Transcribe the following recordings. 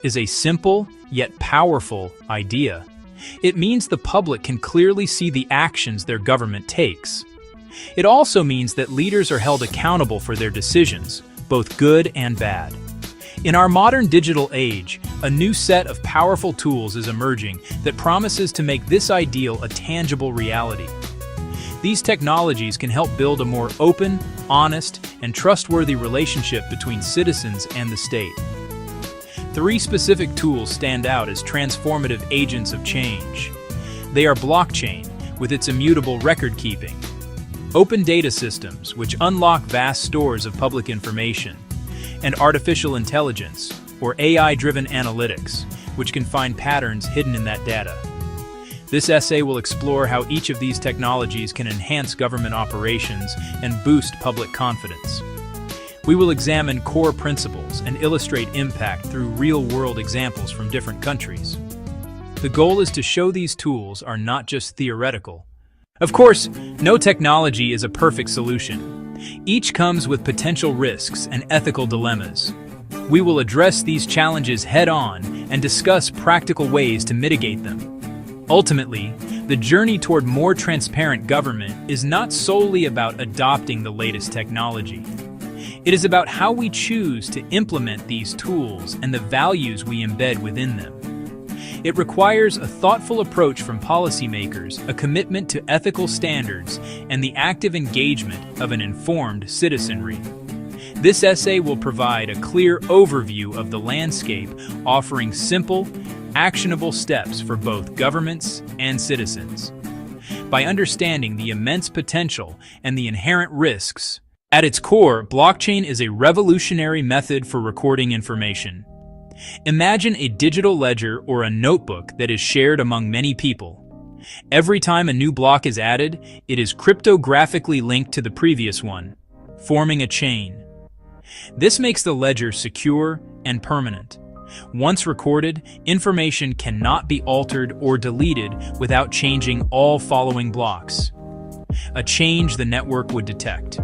is a simple yet powerful idea. It means the public can clearly see the actions their government takes. It also means that leaders are held accountable for their decisions, both good and bad. In our modern digital age, a new set of powerful tools is emerging that promises to make this ideal a tangible reality. These technologies can help build a more open, honest, and trustworthy relationship between citizens and the state. Three specific tools stand out as transformative agents of change. They are blockchain, with its immutable record-keeping; open data systems, which unlock vast stores of public information; and artificial intelligence, or AI-driven analytics, which can find patterns hidden in that data. This essay will explore how each of these technologies can enhance government operations and boost public confidence. We will examine core principles and illustrate impact through real-world examples from different countries. The goal is to show these tools are not just theoretical. Of course, no technology is a perfect solution. Each comes with potential risks and ethical dilemmas. We will address these challenges head-on and discuss practical ways to mitigate them. Ultimately, the journey toward more transparent government is not solely about adopting the latest technology. It is about how we choose to implement these tools and the values we embed within them. It requires a thoughtful approach from policymakers, a commitment to ethical standards, and the active engagement of an informed citizenry. This essay will provide a clear overview of the landscape, offering simple, actionable steps for both governments and citizens. By understanding the immense potential and the inherent risks, at its core, blockchain is a revolutionary method for recording information. Imagine a digital ledger or a notebook that is shared among many people. Every time a new block is added, it is cryptographically linked to the previous one, forming a chain. This makes the ledger secure and permanent. Once recorded, information cannot be altered or deleted without changing all following blocks, a change the network would detect.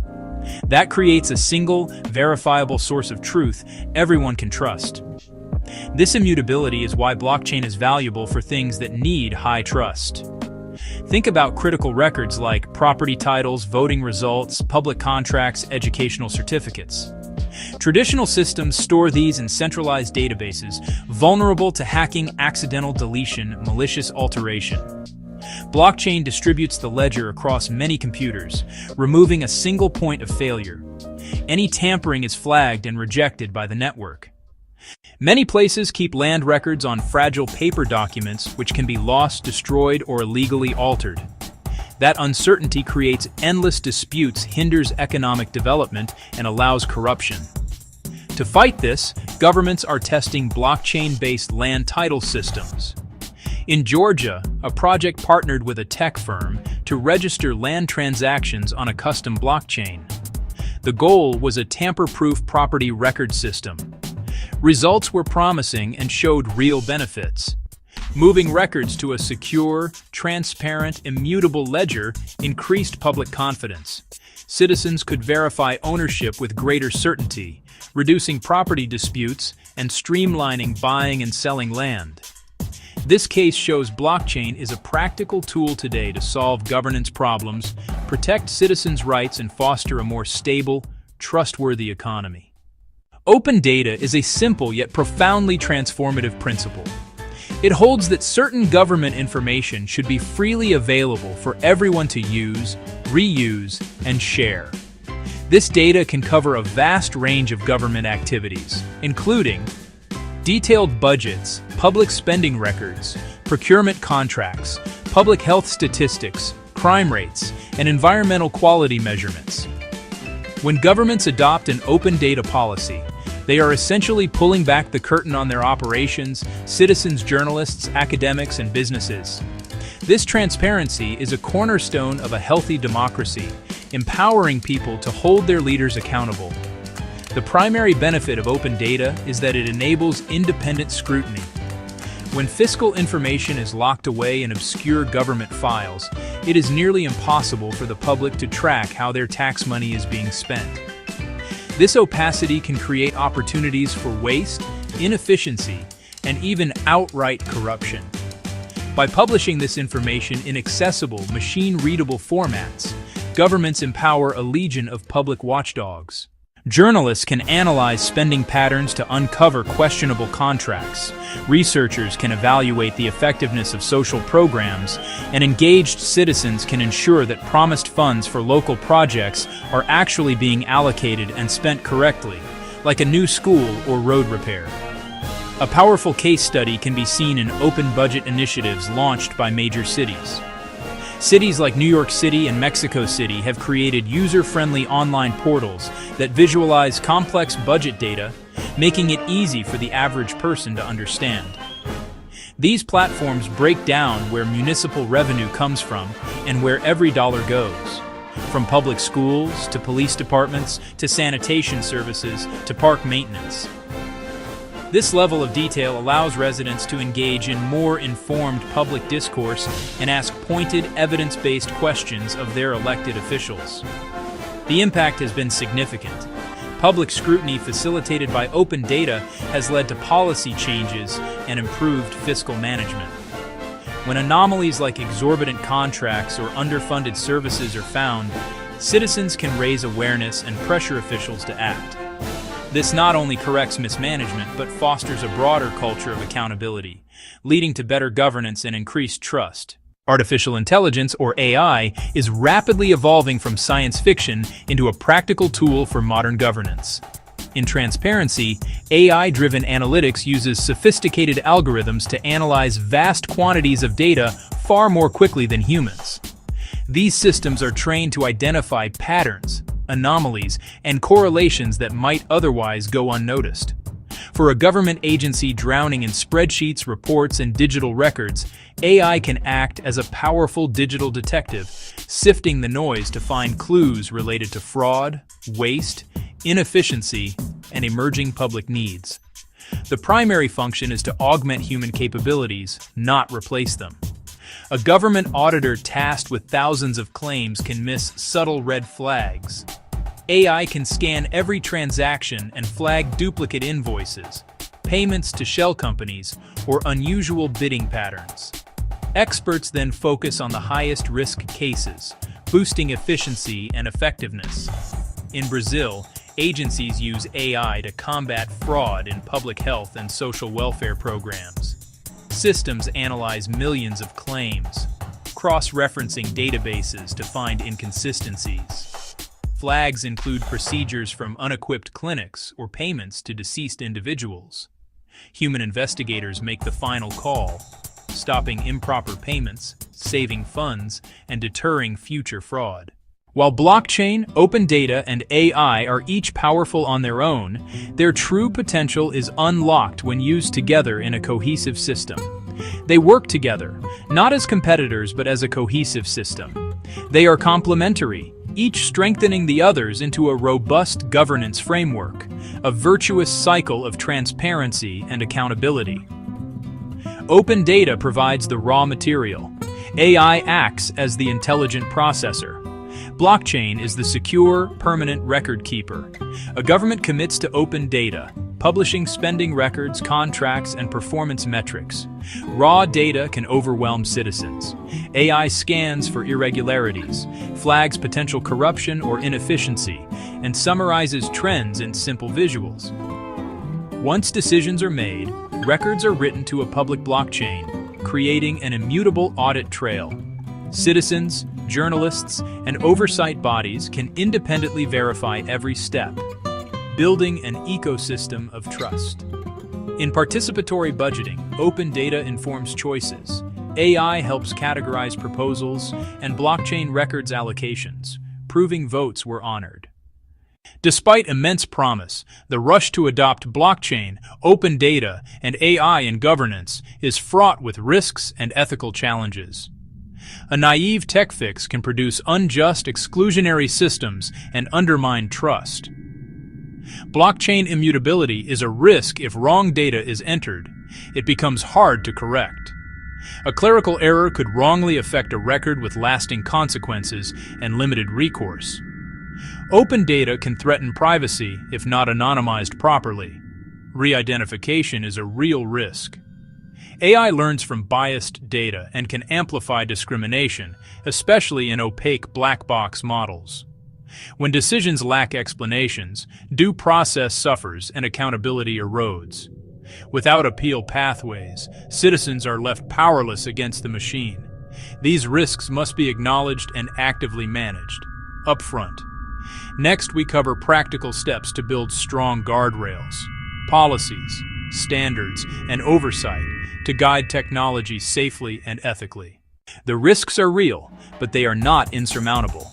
That creates a single, verifiable source of truth everyone can trust. This immutability is why blockchain is valuable for things that need high trust. Think about critical records like property titles, voting results, public contracts, educational certificates. Traditional systems store these in centralized databases, vulnerable to hacking, accidental deletion, malicious alteration. Blockchain distributes the ledger across many computers, removing a single point of failure. Any tampering is flagged and rejected by the network. Many places keep land records on fragile paper documents which can be lost, destroyed, or illegally altered. That uncertainty creates endless disputes, hinders economic development, and allows corruption. To fight this, governments are testing blockchain-based land title systems. In Georgia, a project partnered with a tech firm to register land transactions on a custom blockchain. The goal was a tamper-proof property record system. Results were promising and showed real benefits. Moving records to a secure, transparent, immutable ledger increased public confidence. Citizens could verify ownership with greater certainty, reducing property disputes and streamlining buying and selling land. This case shows blockchain is a practical tool today to solve governance problems, protect citizens' rights, and foster a more stable, trustworthy economy. Open data is a simple yet profoundly transformative principle. It holds that certain government information should be freely available for everyone to use, reuse, and share. This data can cover a vast range of government activities, including detailed budgets, public spending records, procurement contracts, public health statistics, crime rates, and environmental quality measurements. When governments adopt an open data policy, they are essentially pulling back the curtain on their operations, citizens, journalists, academics, and businesses. This transparency is a cornerstone of a healthy democracy, empowering people to hold their leaders accountable. The primary benefit of open data is that it enables independent scrutiny. When fiscal information is locked away in obscure government files, it is nearly impossible for the public to track how their tax money is being spent. This opacity can create opportunities for waste, inefficiency, and even outright corruption. By publishing this information in accessible, machine-readable formats, governments empower a legion of public watchdogs. Journalists can analyze spending patterns to uncover questionable contracts. Researchers can evaluate the effectiveness of social programs, and engaged citizens can ensure that promised funds for local projects are actually being allocated and spent correctly, like a new school or road repair. A powerful case study can be seen in open budget initiatives launched by major cities. Cities like New York City and Mexico City have created user-friendly online portals that visualize complex budget data, making it easy for the average person to understand. These platforms break down where municipal revenue comes from and where every dollar goes. From public schools, to police departments, to sanitation services, to park maintenance. This level of detail allows residents to engage in more informed public discourse and ask pointed, evidence-based questions of their elected officials. The impact has been significant. Public scrutiny facilitated by open data has led to policy changes and improved fiscal management. When anomalies like exorbitant contracts or underfunded services are found, citizens can raise awareness and pressure officials to act. This not only corrects mismanagement, but fosters a broader culture of accountability, leading to better governance and increased trust. Artificial intelligence, or AI, is rapidly evolving from science fiction into a practical tool for modern governance. In transparency, AI-driven analytics uses sophisticated algorithms to analyze vast quantities of data far more quickly than humans. These systems are trained to identify patterns, anomalies, and correlations that might otherwise go unnoticed. For a government agency drowning in spreadsheets, reports, and digital records, AI can act as a powerful digital detective, sifting the noise to find clues related to fraud, waste, inefficiency, and emerging public needs. The primary function is to augment human capabilities, not replace them. A government auditor tasked with thousands of claims can miss subtle red flags. AI can scan every transaction and flag duplicate invoices, payments to shell companies, or unusual bidding patterns. Experts then focus on the highest risk cases, boosting efficiency and effectiveness. In Brazil, agencies use AI to combat fraud in public health and social welfare programs. Systems analyze millions of claims, cross-referencing databases to find inconsistencies. Flags include procedures from unequipped clinics or payments to deceased individuals. Human investigators make the final call, stopping improper payments, saving funds, and deterring future fraud. While blockchain, open data, and AI are each powerful on their own, their true potential is unlocked when used together in a cohesive system. They work together, not as competitors but as a cohesive system. They are complementary, each strengthening the others into a robust governance framework, a virtuous cycle of transparency and accountability. Open data provides the raw material. AI acts as the intelligent processor. Blockchain is the secure, permanent record keeper. A government commits to open data, publishing spending records, contracts, and performance metrics. Raw data can overwhelm citizens. AI scans for irregularities, flags potential corruption or inefficiency, and summarizes trends in simple visuals. Once decisions are made, records are written to a public blockchain, creating an immutable audit trail. Citizens, journalists, and oversight bodies can independently verify every step, building an ecosystem of trust. In participatory budgeting, open data informs choices. AI helps categorize proposals, and blockchain records allocations, proving votes were honored. Despite immense promise, the rush to adopt blockchain, open data, and AI in governance is fraught with risks and ethical challenges. A naive tech fix can produce unjust, exclusionary systems and undermine trust. Blockchain immutability is a risk if wrong data is entered. It becomes hard to correct. A clerical error could wrongly affect a record with lasting consequences and limited recourse. Open data can threaten privacy if not anonymized properly. Re-identification is a real risk. AI learns from biased data and can amplify discrimination, especially in opaque black box models. When decisions lack explanations, due process suffers and accountability erodes. Without appeal pathways, citizens are left powerless against the machine. These risks must be acknowledged and actively managed, upfront. Next, we cover practical steps to build strong guardrails, policies, standards, and oversight to guide technology safely and ethically. The risks are real, but they are not insurmountable.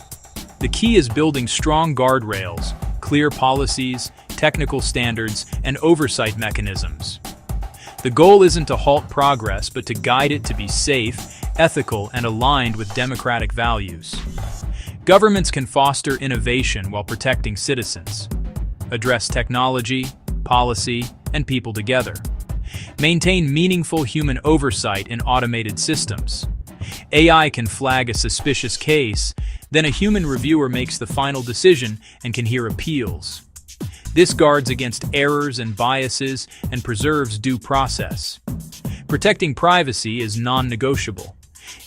The key is building strong guardrails, clear policies, technical standards, and oversight mechanisms. The goal isn't to halt progress, but to guide it to be safe, ethical, and aligned with democratic values. Governments can foster innovation while protecting citizens, address technology, policy, and people together, maintain meaningful human oversight in automated systems. AI can flag a suspicious case, then a human reviewer makes the final decision and can hear appeals. This guards against errors and biases and preserves due process. Protecting privacy is non-negotiable.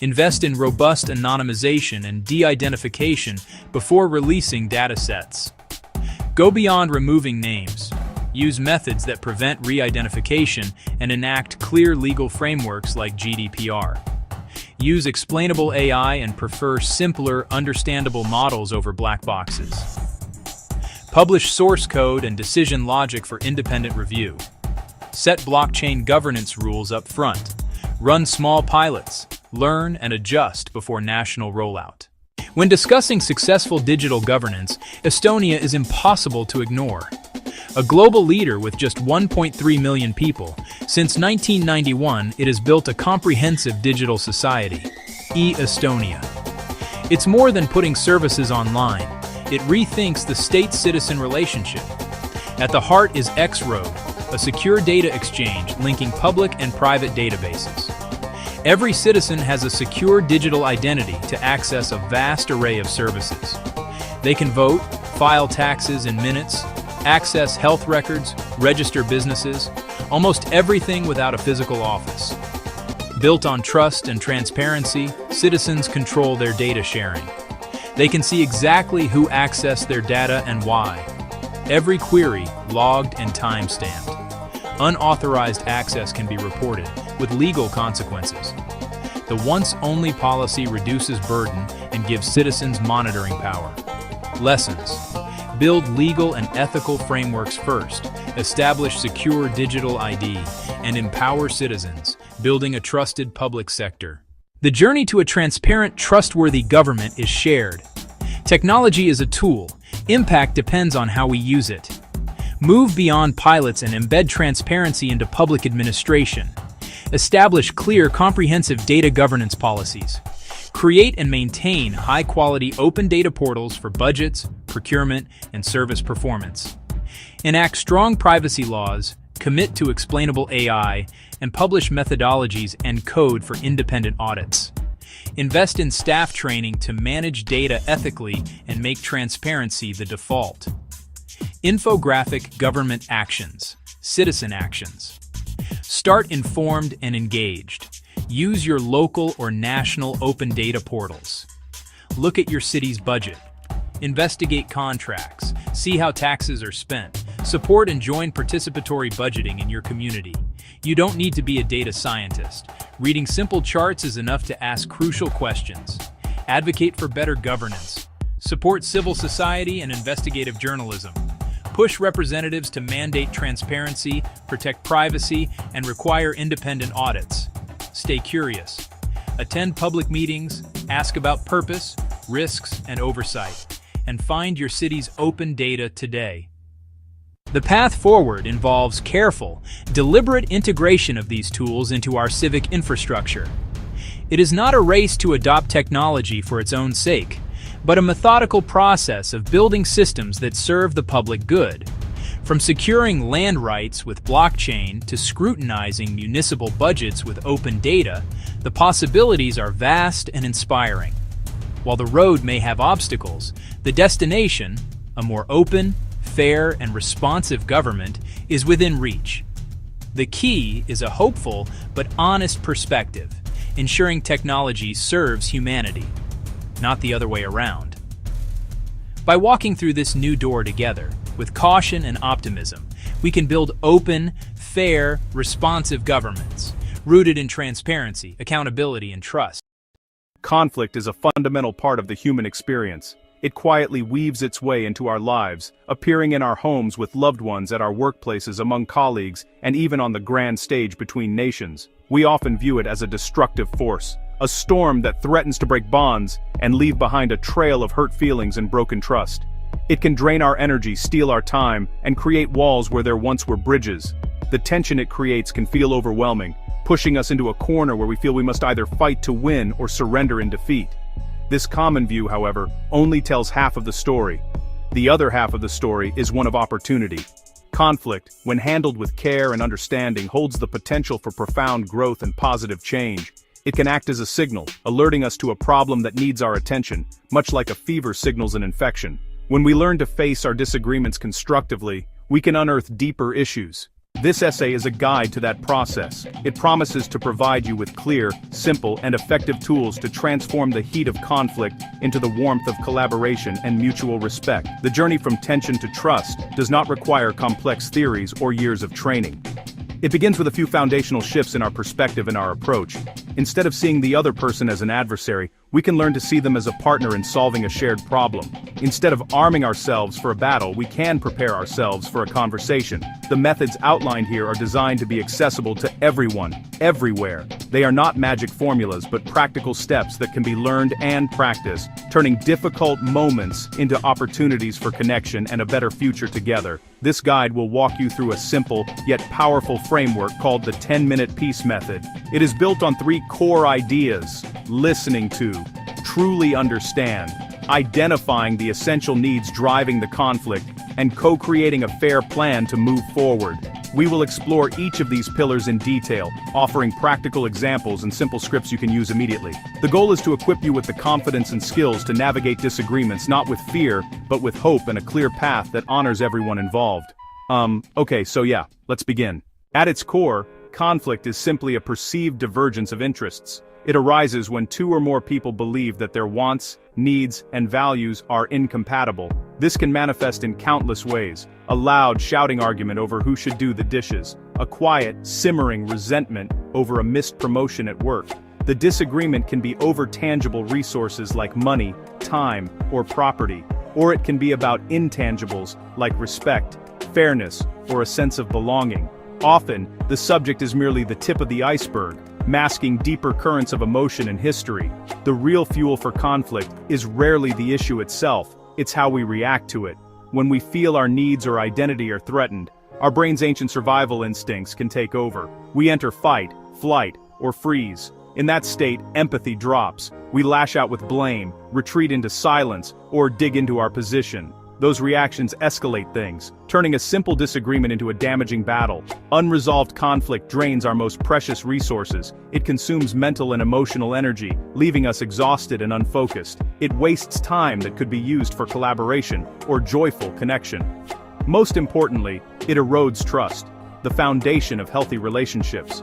Invest in robust anonymization and de-identification before releasing datasets. Go beyond removing names. Use methods that prevent re-identification and enact clear legal frameworks like GDPR. Use explainable AI and prefer simpler, understandable models over black boxes. Publish source code and decision logic for independent review. Set blockchain governance rules up front. Run small pilots. Learn and adjust before national rollout. When discussing successful digital governance, Estonia is impossible to ignore. A global leader with just 1.3 million people, since 1991 it has built a comprehensive digital society, e-Estonia. It's more than putting services online. It rethinks the state-citizen relationship. At the heart is X-Road, a secure data exchange linking public and private databases. Every citizen has a secure digital identity to access a vast array of services. They can vote, file taxes in minutes, access health records, register businesses, almost everything without a physical office. Built on trust and transparency, citizens control their data sharing. They can see exactly who accessed their data and why. Every query logged and time-stamped. Unauthorized access can be reported, with legal consequences. The once-only policy reduces burden and gives citizens monitoring power. Lessons. Build legal and ethical frameworks first, establish secure digital ID, and empower citizens, building a trusted public sector. The journey to a transparent, trustworthy government is shared. Technology is a tool. Impact depends on how we use it. Move beyond pilots and embed transparency into public administration. Establish clear, comprehensive data governance policies. Create and maintain high-quality open data portals for budgets, procurement, and service performance. Enact strong privacy laws, commit to explainable AI, and publish methodologies and code for independent audits. Invest in staff training to manage data ethically and make transparency the default. Infographic government actions, citizen actions. Start informed and engaged. Use your local or national open data portals. Look at your city's budget. Investigate contracts. See how taxes are spent. Support and join participatory budgeting in your community. You don't need to be a data scientist. Reading simple charts is enough to ask crucial questions. Advocate for better governance. Support civil society and investigative journalism. Push representatives to mandate transparency, protect privacy, and require independent audits. Stay curious. Attend public meetings, ask about purpose, risks, and oversight, and find your city's open data today. The path forward involves careful, deliberate integration of these tools into our civic infrastructure. It is not a race to adopt technology for its own sake, but a methodical process of building systems that serve the public good. From securing land rights with blockchain to scrutinizing municipal budgets with open data, the possibilities are vast and inspiring. While the road may have obstacles, the destination, a more open, fair, and responsive government is within reach. The key is a hopeful but honest perspective, ensuring technology serves humanity, not the other way around. By walking through this new door together, with caution and optimism, we can build open, fair, responsive governments, rooted in transparency, accountability, and trust. Conflict is a fundamental part of the human experience. It quietly weaves its way into our lives, appearing in our homes with loved ones, at our workplaces, among colleagues, and even on the grand stage between nations. We often view it as a destructive force, a storm that threatens to break bonds and leave behind a trail of hurt feelings and broken trust. It can drain our energy, steal our time, and create walls where there once were bridges. The tension it creates can feel overwhelming, pushing us into a corner where we feel we must either fight to win or surrender in defeat. This common view, however, only tells half of the story. The other half of the story is one of opportunity. Conflict, when handled with care and understanding, holds the potential for profound growth and positive change. It can act as a signal, alerting us to a problem that needs our attention, much like a fever signals an infection. When we learn to face our disagreements constructively, we can unearth deeper issues. This essay is a guide to that process. It promises to provide you with clear, simple, and effective tools to transform the heat of conflict into the warmth of collaboration and mutual respect. The journey from tension to trust does not require complex theories or years of training. It begins with a few foundational shifts in our perspective and our approach. Instead of seeing the other person as an adversary, we can learn to see them as a partner in solving a shared problem. Instead of arming ourselves for a battle, we can prepare ourselves for a conversation. The methods outlined here are designed to be accessible to everyone, everywhere. They are not magic formulas, but practical steps that can be learned and practiced, turning difficult moments into opportunities for connection and a better future together. This guide will walk you through a simple, yet powerful framework called the 10-minute peace method. It is built on 3 core ideas: listening to, truly understand, identifying the essential needs driving the conflict, and co-creating a fair plan to move forward. We will explore each of these pillars in detail, offering practical examples and simple scripts you can use immediately. The goal is to equip you with the confidence and skills to navigate disagreements not with fear, but with hope and a clear path that honors everyone involved. Okay, so yeah, let's begin. At its core, conflict is simply a perceived divergence of interests. It arises when 2 or more people believe that their wants, needs, and values are incompatible. This can manifest in countless ways: a loud, shouting argument over who should do the dishes, a quiet, simmering resentment over a missed promotion at work. The disagreement can be over tangible resources like money, time, or property, or it can be about intangibles like respect, fairness, or a sense of belonging. Often, the subject is merely the tip of the iceberg, masking deeper currents of emotion and history. The real fuel for conflict is rarely the issue itself, it's how we react to it. When we feel our needs or identity are threatened, our brain's ancient survival instincts can take over. We enter fight, flight, or freeze. In that state, empathy drops. We lash out with blame, retreat into silence, or dig into our position. Those reactions escalate things, turning a simple disagreement into a damaging battle. Unresolved conflict drains our most precious resources. It consumes mental and emotional energy, leaving us exhausted and unfocused. It wastes time that could be used for collaboration or joyful connection. Most importantly, it erodes trust, the foundation of healthy relationships.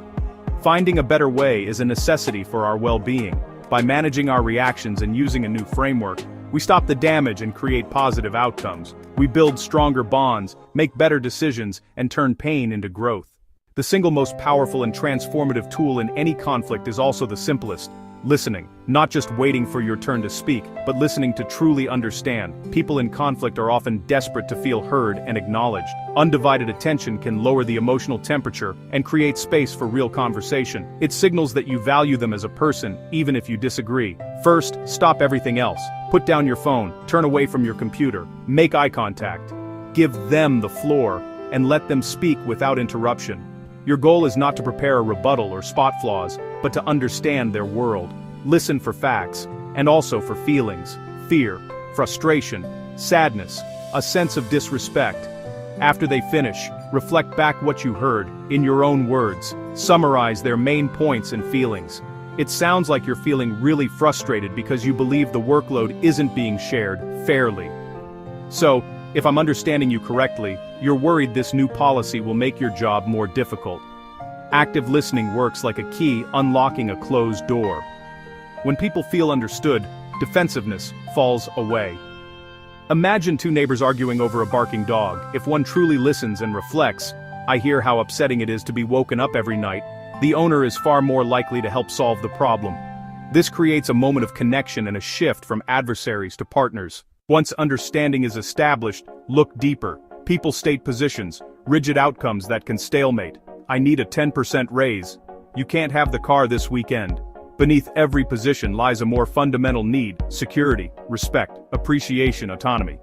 Finding a better way is a necessity for our well-being. By managing our reactions and using a new framework, we stop the damage and create positive outcomes. We build stronger bonds, make better decisions, and turn pain into growth. The single most powerful and transformative tool in any conflict is also the simplest: listening. Not just waiting for your turn to speak, but listening to truly understand. People in conflict are often desperate to feel heard and acknowledged. Undivided attention can lower the emotional temperature and create space for real conversation. It signals that you value them as a person, even if you disagree. First, stop everything else. Put down your phone, turn away from your computer, make eye contact. Give them the floor, and let them speak without interruption. Your goal is not to prepare a rebuttal or spot flaws, but to understand their world. Listen for facts, and also for feelings: fear, frustration, sadness, a sense of disrespect. After they finish, reflect back what you heard, in your own words. Summarize their main points and feelings. It sounds like you're feeling really frustrated because you believe the workload isn't being shared fairly. So, If I'm understanding you correctly, you're worried this new policy will make your job more difficult. Active listening works like a key unlocking a closed door. When people feel understood, defensiveness falls away. Imagine two neighbors arguing over a barking dog. If one truly listens and reflects, I hear how upsetting it is to be woken up every night, the owner is far more likely to help solve the problem. This creates a moment of connection and a shift from adversaries to partners. Once understanding is established, look deeper. People state positions, rigid outcomes that can stalemate. I need a 10% raise. You can't have the car this weekend. Beneath every position lies a more fundamental need: security, respect, appreciation, autonomy.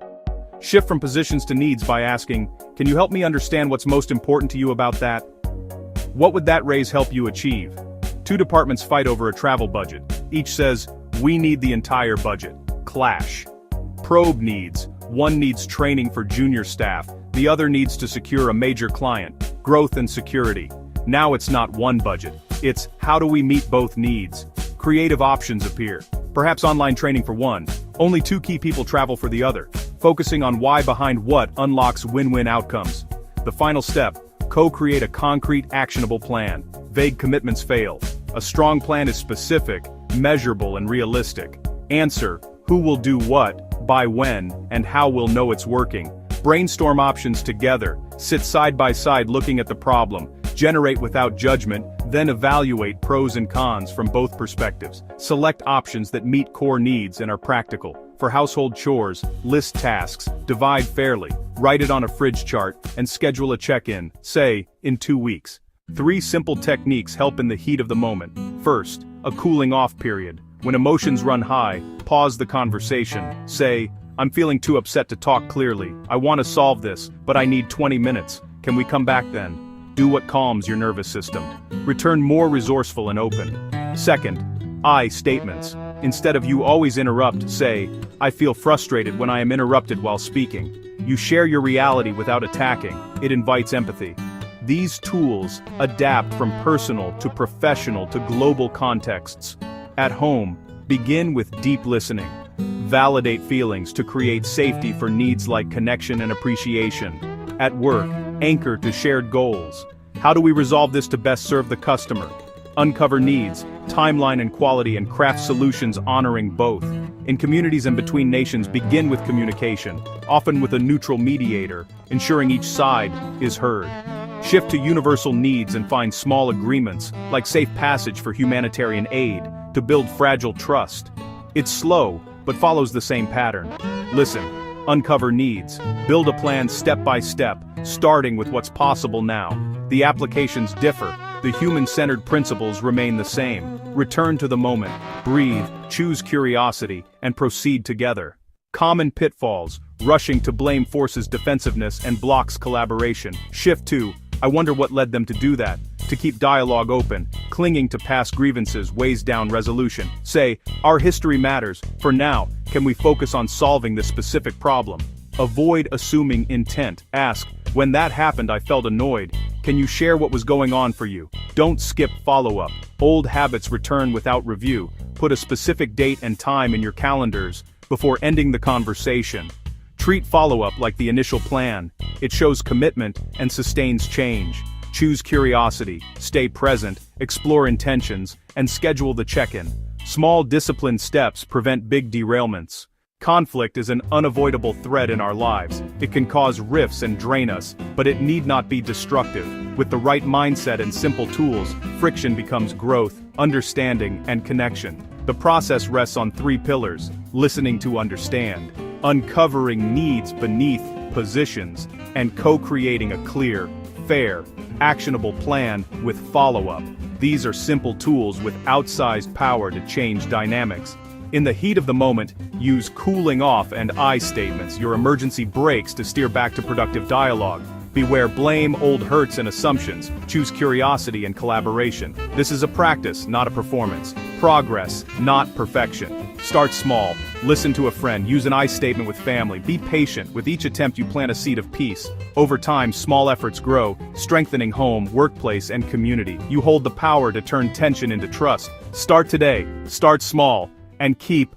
Shift from positions to needs by asking, can you help me understand what's most important to you about that? What would that raise help you achieve? Two departments fight over a travel budget. Each says, we need the entire budget. Clash. Probe needs. One needs training for junior staff, the other needs to secure a major client. Growth and security. Now it's not one budget. It's, how do we meet both needs? Creative options appear. Perhaps online training for one. Only two key people travel for the other. Focusing on why behind what unlocks win-win outcomes. The final step, co-create a concrete, actionable plan. Vague commitments fail. A strong plan is specific, measurable, and realistic. Answer, who will do what, by when, and how we'll know it's working. Brainstorm options together. Sit side by side looking at the problem. Generate without judgment, then evaluate pros and cons from both perspectives. Select options that meet core needs and are practical. For household chores, list tasks, divide fairly, write it on a fridge chart, and schedule a check-in, say, in 2 weeks. 3 simple techniques help in the heat of the moment. First, a cooling off period. When emotions run high, pause the conversation. Say, I'm feeling too upset to talk clearly. I want to solve this, but I need 20 minutes. Can we come back then? Do what calms your nervous system. Return more resourceful and open. Second, I statements. Instead of you always interrupt, say, I feel frustrated when I am interrupted while speaking. You share your reality without attacking. It invites empathy. These tools adapt from personal to professional to global contexts. At home, begin with deep listening. Validate feelings to create safety for needs like connection and appreciation. At work, anchor to shared goals. How do we resolve this to best serve the customer? Uncover needs, timeline and quality, and craft solutions honoring both. In communities and between nations, begin with communication, often with a neutral mediator, ensuring each side is heard. Shift to universal needs and find small agreements, like safe passage for humanitarian aid, to build fragile trust. It's slow, but follows the same pattern. Listen, uncover needs, build a plan step by step, starting with what's possible now. The applications differ, the human-centered principles remain the same. Return to the moment, breathe, choose curiosity, and proceed together. Common pitfalls: rushing to blame forces defensiveness and blocks collaboration. Shift to, I wonder what led them to do that. To keep dialogue open, clinging to past grievances weighs down resolution. Say, our history matters. For now, can we focus on solving this specific problem? Avoid assuming intent. Ask, when that happened I felt annoyed. Can you share what was going on for you? Don't skip follow-up. Old habits return without review. Put a specific date and time in your calendars before ending the conversation. Treat follow-up like the initial plan. It shows commitment and sustains change. Choose curiosity, stay present, explore intentions, and schedule the check-in. Small disciplined steps prevent big derailments. Conflict is an unavoidable thread in our lives. It can cause rifts and drain us, but it need not be destructive. With the right mindset and simple tools, friction becomes growth, understanding, and connection. The process rests on 3 pillars: listening to understand, uncovering needs beneath positions, and co-creating a clear, fair, actionable plan with follow-up. These are simple tools with outsized power to change dynamics. In the heat of the moment, use cooling off and I statements, your emergency brakes, to steer back to productive dialogue. Beware blame, old hurts, and assumptions. Choose curiosity and collaboration. This is a practice, not a performance. Progress, not perfection. Start small. Listen to a friend. Use an I statement with family. Be patient. With each attempt you plant a seed of peace. Over time, small efforts grow, strengthening home, workplace, and community. You hold the power to turn tension into trust. Start today. Start small. And keep